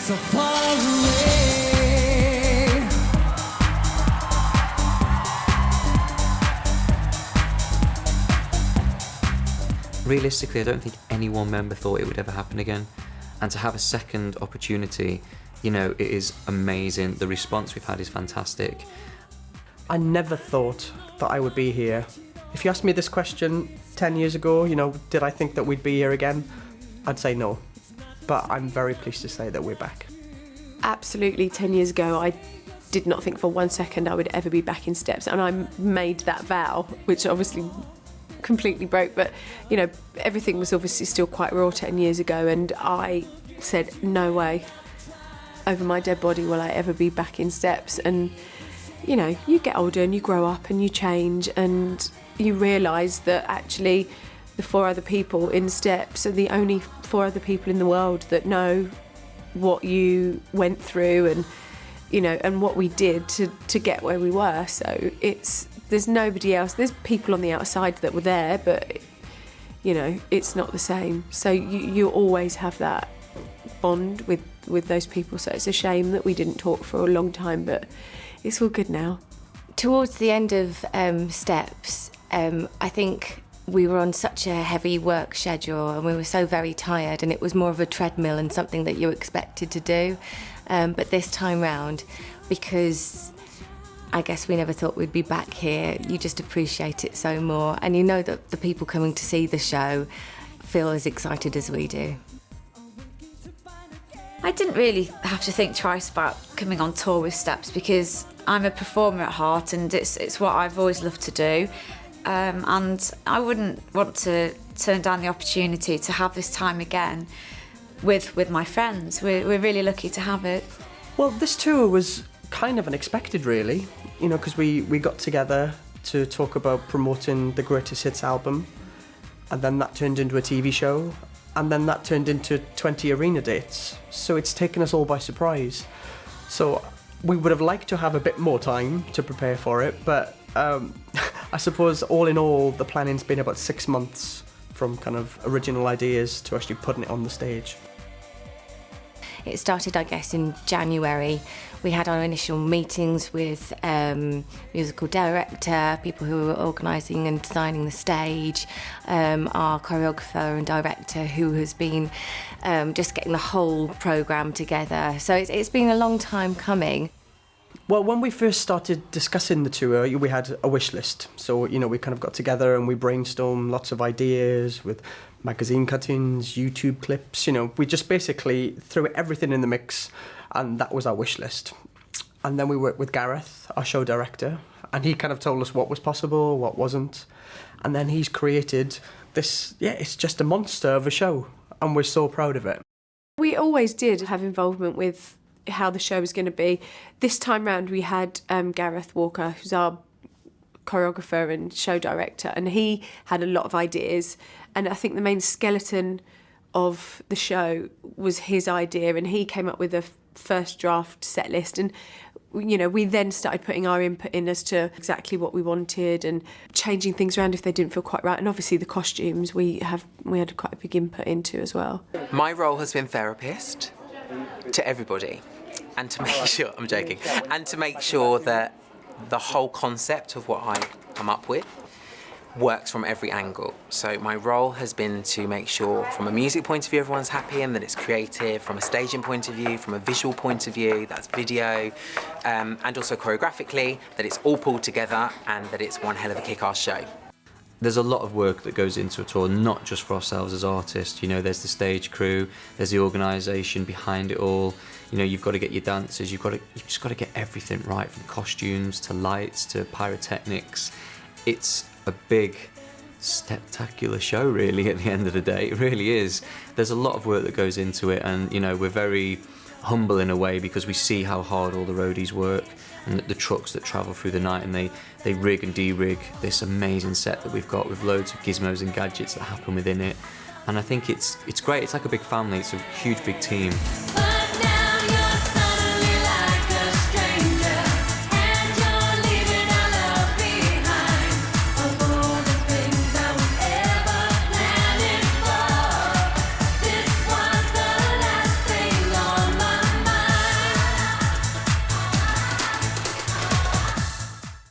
so far away. Realistically, I don't think any one member thought it would ever happen again. And to have a second opportunity, you know, it is amazing. The response we've had is fantastic. I never thought that I would be here. If you asked me this question 10 years ago, you know, did I think that we'd be here again? I'd say no. But I'm very pleased to say that we're back. Absolutely, 10 years ago, I did not think for 1 second I would ever be back in Steps, and I made that vow, which obviously completely broke, but, you know, everything was obviously still quite raw 10 years ago, and I said, no way, over my dead body will I ever be back in Steps. And, you know, you get older and you grow up and you change, and you realise that actually the 4 other people in Steps are the only 4 other people in the world that know what you went through, and, you know, and what we did to get where we were. So there's nobody else. There's people on the outside that were there, but, you know, it's not the same. So you always have that bond with those people. So it's a shame that we didn't talk for a long time, but it's all good now. Towards the end of Steps, I think we were on such a heavy work schedule and we were so very tired, and it was more of a treadmill and something that you expected to do. But this time round, because I guess we never thought we'd be back here, you just appreciate it so more, and you know that the people coming to see the show feel as excited as we do. I didn't really have to think twice about coming on tour with Steps, because I'm a performer at heart and it's what I've always loved to do. And I wouldn't want to turn down the opportunity to have this time again with my friends. We're really lucky to have it. Well, this tour was kind of unexpected, really, you know, because we got together to talk about promoting the Greatest Hits album, and then that turned into a TV show, and then that turned into 20 arena dates. So it's taken us all by surprise. So we would have liked to have a bit more time to prepare for it, but I suppose all in all, the planning's been about 6 months from kind of original ideas to actually putting it on the stage. It started, I guess, in January. We had our initial meetings with musical director, people who were organising and designing the stage, our choreographer and director who has been just getting the whole programme together. So it's been a long time coming. Well, when we first started discussing the tour, we had a wish list. So, you know, we kind of got together and we brainstormed lots of ideas with magazine cuttings, YouTube clips, you know. We just basically threw everything in the mix, and that was our wish list. And then we worked with Gareth, our show director, and he kind of told us what was possible, what wasn't. And then he's created this, it's just a monster of a show, and we're so proud of it. We always did have involvement with how the show was going to be. This time round we had Gareth Walker, who's our choreographer and show director, and he had a lot of ideas, and I think the main skeleton of the show was his idea, and he came up with a first draft set list, and, you know, we then started putting our input in as to exactly what we wanted and changing things around if they didn't feel quite right. And obviously the costumes we had quite a big input into as well. My role has been therapist to everybody, and to make sure, I'm joking, and to make sure that the whole concept of what I come up with works from every angle. So my role has been to make sure from a music point of view everyone's happy and that it's creative, from a staging point of view, from a visual point of view, that's video, and also choreographically, that it's all pulled together and that it's one hell of a kick-ass show. There's a lot of work that goes into a tour, not just for ourselves as artists. You know, there's the stage crew, there's the organisation behind it all. You know, you've got to get your dancers, you've just got to get everything right, from costumes to lights to pyrotechnics. It's a big, spectacular show, really, at the end of the day. It really is. There's a lot of work that goes into it, and, you know, we're very humble in a way because we see how hard all the roadies work and the trucks that travel through the night, and they rig and de-rig this amazing set that we've got with loads of gizmos and gadgets that happen within it. And I think it's great. It's like a big family. It's a huge, big team.